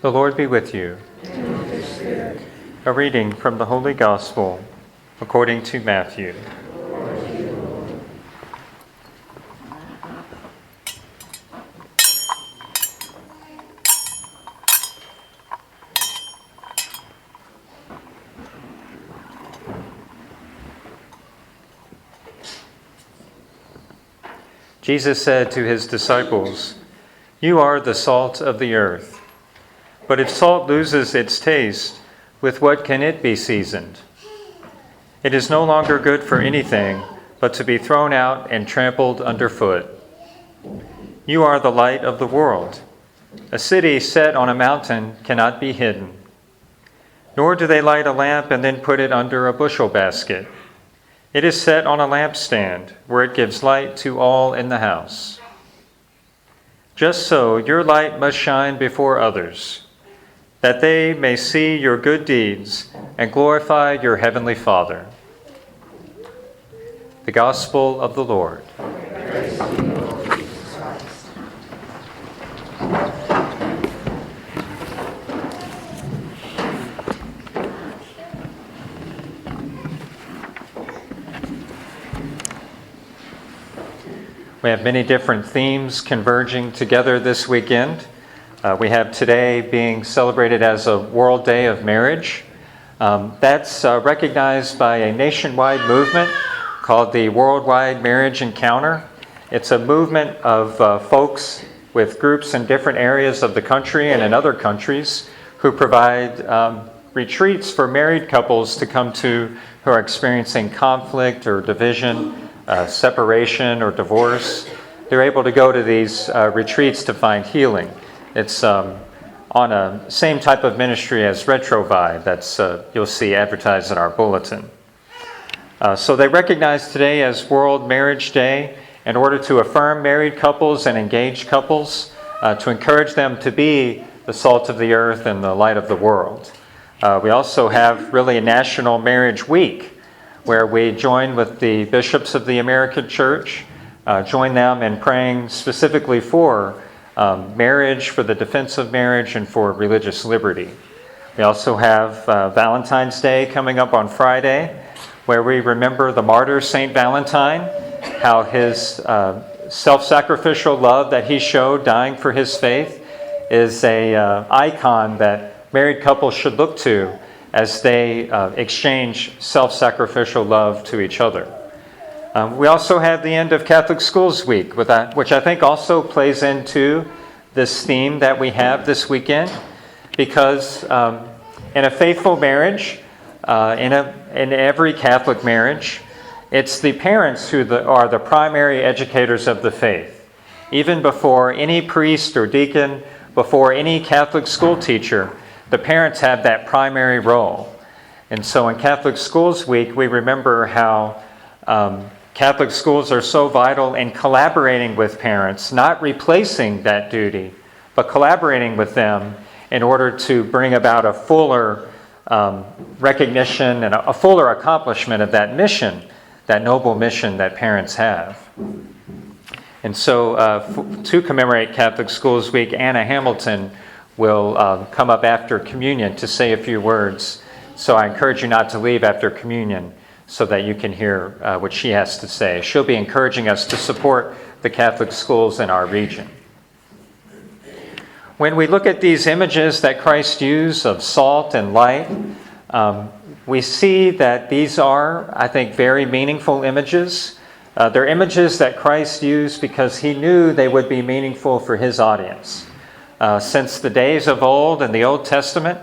The Lord be with you. And with your spirit. A reading from the Holy Gospel according to Matthew. Glory to you, Lord. Jesus said to his disciples, "You are the salt of the earth. But if salt loses its taste, with what can it be seasoned? It is no longer good for anything but to be thrown out and trampled underfoot. You are the light of the world. A city set on a mountain cannot be hidden. Nor do they light a lamp and then put it under a bushel basket. It is set on a lampstand, where it gives light to all in the house. Just so your light must shine before others, that they may see your good deeds and glorify your heavenly Father." The Gospel of the Lord. Praise to you, Lord Jesus Christ. We have many different themes converging together this weekend. We have today being celebrated as a World Day of Marriage. That's recognized by a nationwide movement called the Worldwide Marriage Encounter. It's a movement of folks with groups in different areas of the country and in other countries who provide retreats for married couples to come to who are experiencing conflict or division, separation or divorce. They're able to go to these retreats to find healing. It's on a same type of ministry as Retrovive that's you'll see advertised in our bulletin. So they recognize today as World Marriage Day in order to affirm married couples and engaged couples, to encourage them to be the salt of the earth and the light of the world. We also have really a National Marriage Week, where we join with the bishops of the American Church, join them in praying specifically for marriage, for the defense of marriage, and for religious liberty. We also have Valentine's Day coming up on Friday, where we remember the martyr Saint Valentine, how his self-sacrificial love that he showed dying for his faith is an icon that married couples should look to as they exchange self-sacrificial love to each other. We also have the end of Catholic Schools Week, which I think also plays into this theme that we have this weekend, because in a faithful marriage, in every Catholic marriage, it's the parents who are the primary educators of the faith. Even before any priest or deacon, before any Catholic school teacher, the parents have that primary role. And so in Catholic Schools Week, we remember how Catholic schools are so vital in collaborating with parents, not replacing that duty, but collaborating with them in order to bring about a fuller recognition and a fuller accomplishment of that mission, that noble mission that parents have. And so to commemorate Catholic Schools Week, Anna Hamilton will come up after communion to say a few words. So I encourage you not to leave after communion so that you can hear what she has to say. She'll be encouraging us to support the Catholic schools in our region. When we look at these images that Christ used of salt and light, we see that these are, I think, very meaningful images. They're images that Christ used because he knew they would be meaningful for his audience. Since the days of old in the Old Testament,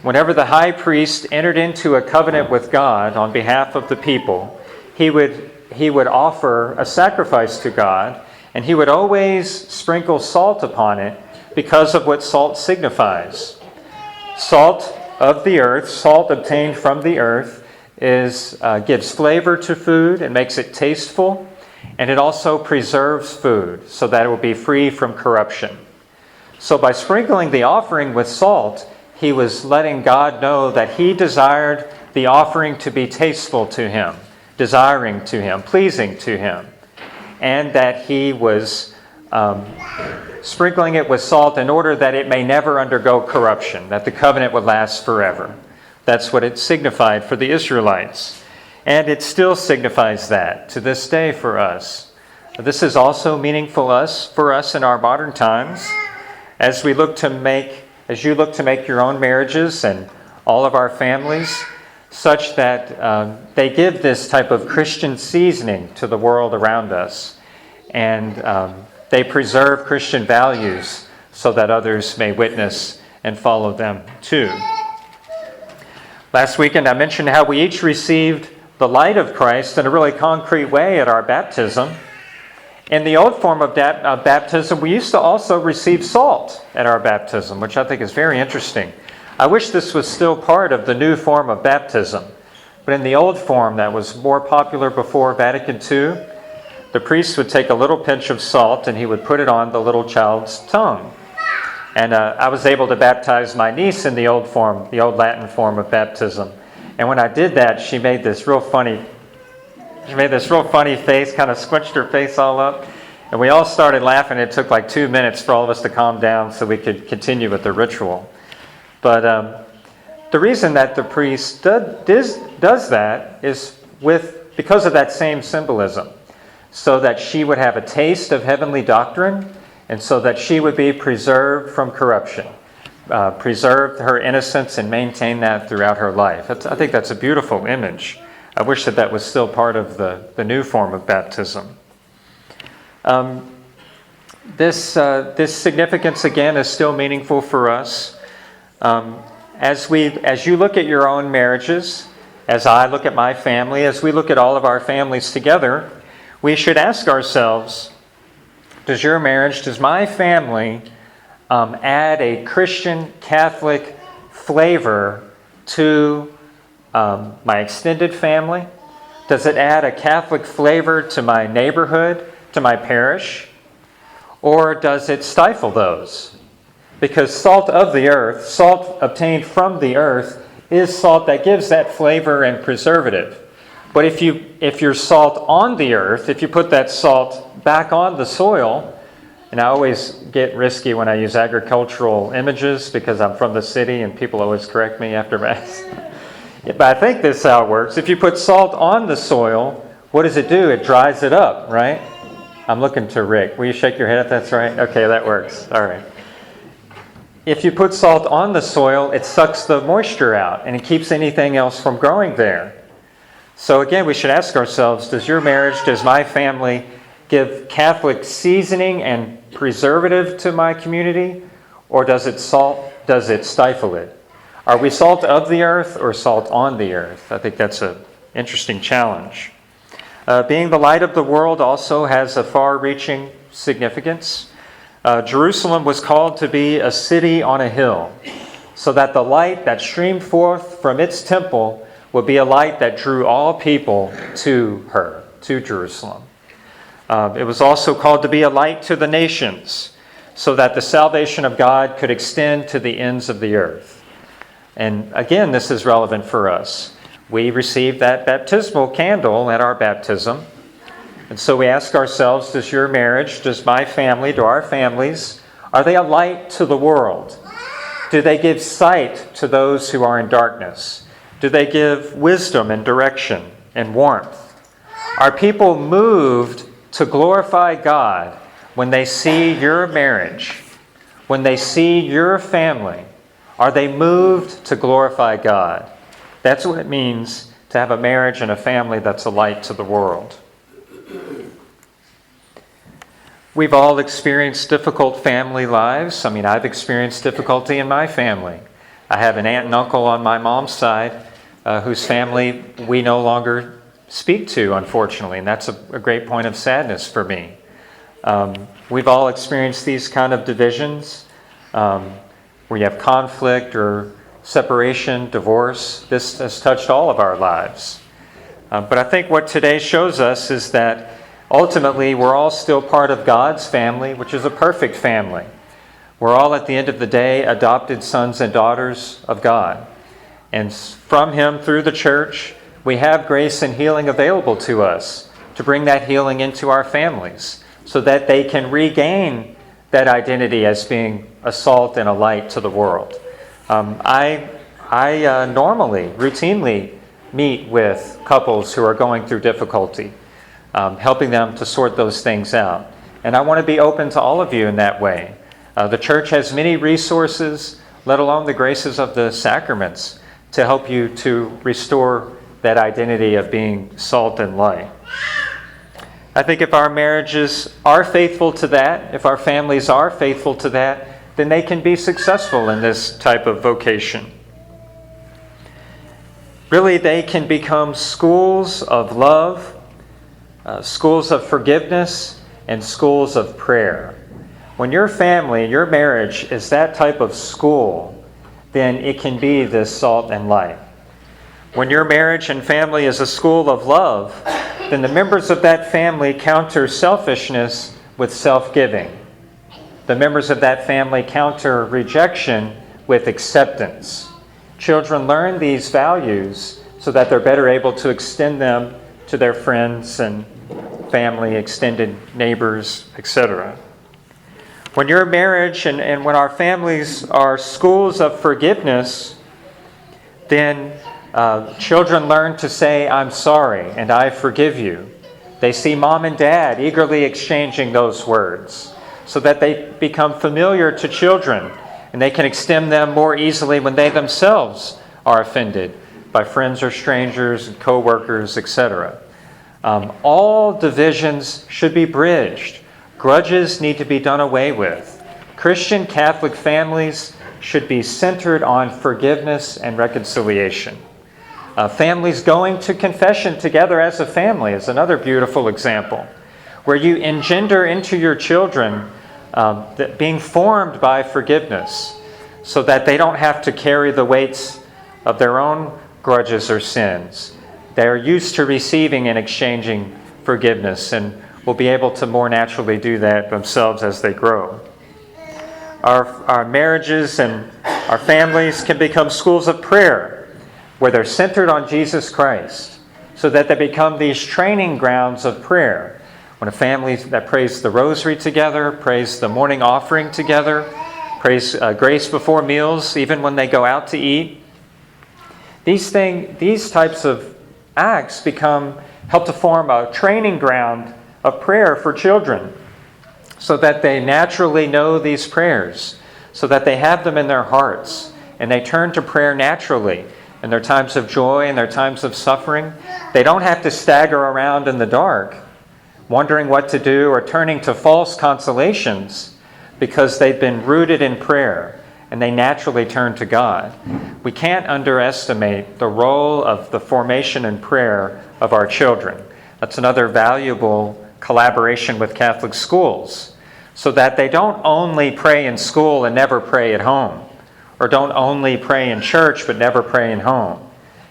whenever the high priest entered into a covenant with God on behalf of the people, he would offer a sacrifice to God, and he would always sprinkle salt upon it because of what salt signifies. Salt of the earth, salt obtained from the earth, gives flavor to food and makes it tasteful, and it also preserves food so that it will be free from corruption. So by sprinkling the offering with salt, he was letting God know that he desired the offering to be tasteful to him, desiring to him, pleasing to him, and that he was sprinkling it with salt in order that it may never undergo corruption, that the covenant would last forever. That's what it signified for the Israelites. And it still signifies that to this day for us. This is also meaningful for us in our modern times as you look to make your own marriages and all of our families such that they give this type of Christian seasoning to the world around us. And they preserve Christian values so that others may witness and follow them too. Last weekend I mentioned how we each received the light of Christ in a really concrete way at our baptism. In the old form of baptism, we used to also receive salt at our baptism, which I think is very interesting. I wish this was still part of the new form of baptism. But in the old form that was more popular before Vatican II, the priest would take a little pinch of salt and he would put it on the little child's tongue. And I was able to baptize my niece in the old form, the old Latin form of baptism. And when I did that, she made this real funny face, kind of squinched her face all up. And we all started laughing. It took like 2 minutes for all of us to calm down so we could continue with the ritual. But the reason that the priest does that is because of that same symbolism, so that she would have a taste of heavenly doctrine and so that she would be preserved from corruption. Preserve her innocence and maintain that throughout her life. I think that's a beautiful image. I wish that was still part of the new form of baptism. This significance, again, is still meaningful for us. As you look at your own marriages, as I look at my family, as we look at all of our families together, we should ask ourselves, does my family add a Christian Catholic flavor to my extended family? Does it add a Catholic flavor to my neighborhood, to my parish? Or does it stifle those? Because salt of the earth, salt obtained from the earth, is salt that gives that flavor and preservative. But if you're salt on the earth, if you put that salt back on the soil, and I always get risky when I use agricultural images because I'm from the city and people always correct me after Mass. But I think this is how it works. If you put salt on the soil, what does it do? It dries it up, right? I'm looking to Rick. Will you shake your head if that's right? Okay, that works. All right. If you put salt on the soil, it sucks the moisture out and it keeps anything else from growing there. So again, we should ask ourselves, does my family give Catholic seasoning and preservative to my community? Or does it stifle it? Are we salt of the earth or salt on the earth? I think that's an interesting challenge. Being the light of the world also has a far-reaching significance. Jerusalem was called to be a city on a hill, so that the light that streamed forth from its temple would be a light that drew all people to her, to Jerusalem. It was also called to be a light to the nations, so that the salvation of God could extend to the ends of the earth. And again, this is relevant for us. We received that baptismal candle at our baptism. And so we ask ourselves, does your marriage, does my family, do our families, are they a light to the world? Do they give sight to those who are in darkness? Do they give wisdom and direction and warmth? Are people moved to glorify God when they see your marriage, when they see your family? Are they moved to glorify God? That's what it means to have a marriage and a family that's a light to the world. We've all experienced difficult family lives. I've experienced difficulty in my family. I have an aunt and uncle on my mom's side whose family we no longer speak to, unfortunately, and that's a great point of sadness for me. We've all experienced these kind of divisions where you have conflict or separation, divorce. This has touched all of our lives. But I think what today shows us is that ultimately we're all still part of God's family, which is a perfect family. We're all at the end of the day adopted sons and daughters of God. And from Him, through the church, we have grace and healing available to us to bring that healing into our families. so that they can regain that identity as being a salt and a light to the world. I normally, routinely meet with couples who are going through difficulty, helping them to sort those things out. And I want to be open to all of you in that way. The church has many resources, let alone the graces of the sacraments, to help you to restore that identity of being salt and light. I think if our marriages are faithful to that, if our families are faithful to that, then they can be successful in this type of vocation. Really, they can become schools of love, schools of forgiveness, and schools of prayer. When your family, your marriage is that type of school, then it can be this salt and light. When your marriage and family is a school of love, then the members of that family counter selfishness with self-giving. The members of that family counter rejection with acceptance. Children learn these values so that they're better able to extend them to their friends and family, extended neighbors, etc. When your marriage and when our families are schools of forgiveness, then children learn to say, "I'm sorry," and "I forgive you." They see mom and dad eagerly exchanging those words so that they become familiar to children, and they can extend them more easily when they themselves are offended by friends or strangers, co-workers, etc. All divisions should be bridged. Grudges need to be done away with. Christian Catholic families should be centered on forgiveness and reconciliation. Families going to confession together as a family is another beautiful example, where you engender into your children being formed by forgiveness so that they don't have to carry the weights of their own grudges or sins. They are used to receiving and exchanging forgiveness and will be able to more naturally do that themselves as they grow. Our marriages and our families can become schools of prayer where they're centered on Jesus Christ so that they become these training grounds of prayer. When a family that prays the rosary together, prays the morning offering together, prays grace before meals, even when they go out to eat, these types of acts help to form a training ground of prayer for children so that they naturally know these prayers, so that they have them in their hearts, and they turn to prayer naturally in their times of joy and their times of suffering. They don't have to stagger around in the dark, wondering what to do or turning to false consolations, because they've been rooted in prayer and they naturally turn to God. We can't underestimate the role of the formation and prayer of our children. That's another valuable collaboration with Catholic schools, so that they don't only pray in school and never pray at home, or don't only pray in church but never pray in home.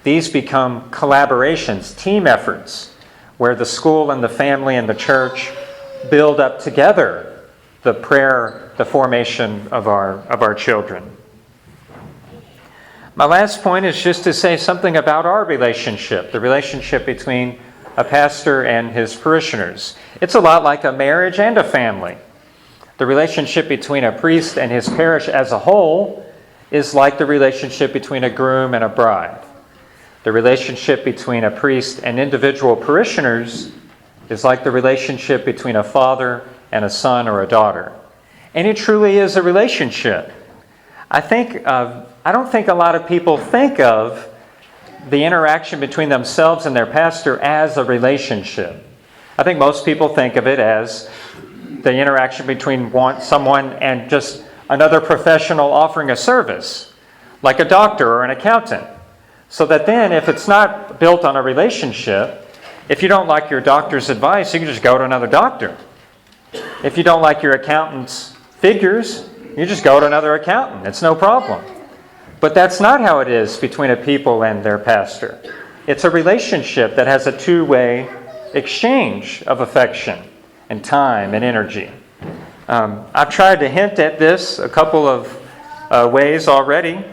These become collaborations, team efforts, where the school and the family and the church build up together the prayer, the formation of our children. My last point is just to say something about our relationship, the relationship between a pastor and his parishioners. It's a lot like a marriage and a family. The relationship between a priest and his parish as a whole is like the relationship between a groom and a bride. The relationship between a priest and individual parishioners is like the relationship between a father and a son or a daughter. And it truly is a relationship. I don't think a lot of people think of the interaction between themselves and their pastor as a relationship. I think most people think of it as the interaction between someone and just another professional offering a service, like a doctor or an accountant. So that then, if it's not built on a relationship, if you don't like your doctor's advice, you can just go to another doctor. If you don't like your accountant's figures, you just go to another accountant. It's no problem. But that's not how it is between a people and their pastor. It's a relationship that has a two-way exchange of affection and time and energy. I've tried to hint at this a couple of ways already.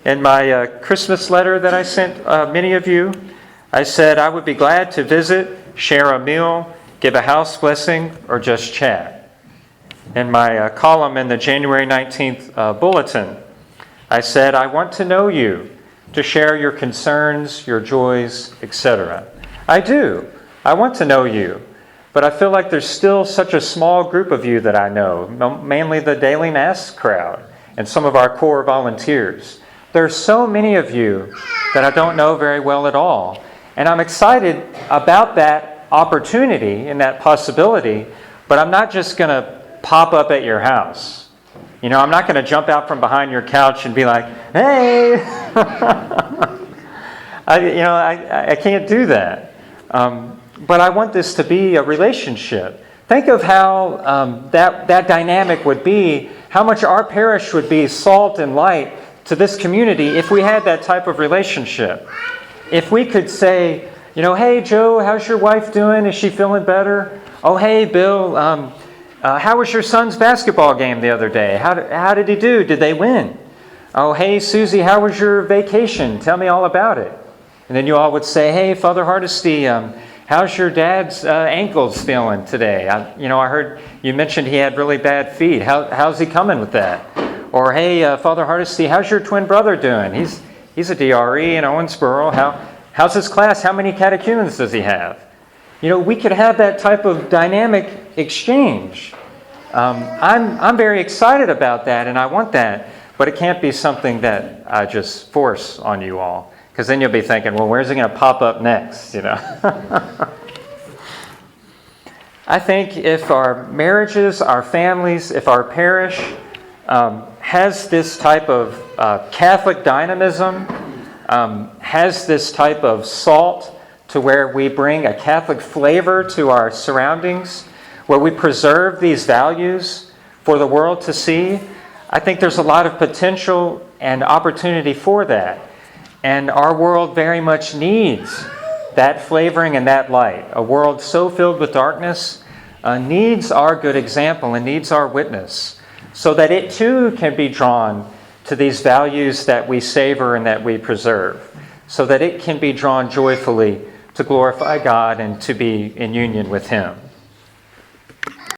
In my Christmas letter that I sent many of you, I said I would be glad to visit, share a meal, give a house blessing, or just chat. In my column in the January 19th bulletin, I said, I want to know you, to share your concerns, your joys, etc. I do. I want to know you. But I feel like there's still such a small group of you that I know, mainly the Daily Mass crowd and some of our core volunteers. There are so many of you that I don't know very well at all. And I'm excited about that opportunity and that possibility, but I'm not just going to pop up at your house. You know, I'm not going to jump out from behind your couch and be like, hey! I can't do that. But I want this to be a relationship. Think of how that dynamic would be, how much our parish would be salt and light to this community if we had that type of relationship. If we could say, you know, hey, Joe, how's your wife doing? Is she feeling better? Oh, hey, Bill, how was your son's basketball game the other day? How did he do? Did they win? Oh, hey, Susie, how was your vacation? Tell me all about it. And then you all would say, hey, Father Hardesty, how's your dad's ankles feeling today? I heard you mentioned he had really bad feet. How's he coming with that? Or, hey, Father Hardesty, how's your twin brother doing? He's a DRE in Owensboro. How's his class? How many catechumens does he have? You know, we could have that type of dynamic exchange. I'm very excited about that, and I want that. But it can't be something that I just force on you all. Because then you'll be thinking, well, where's it going to pop up next? You know. I think if our marriages, our families, if our parish has this type of Catholic dynamism, has this type of salt to where we bring a Catholic flavor to our surroundings, where we preserve these values for the world to see, I think there's a lot of potential and opportunity for that. And our world very much needs that flavoring and that light. A world so filled with darkness needs our good example and needs our witness, so that it too can be drawn to these values that we savor and that we preserve, so that it can be drawn joyfully to glorify God and to be in union with Him.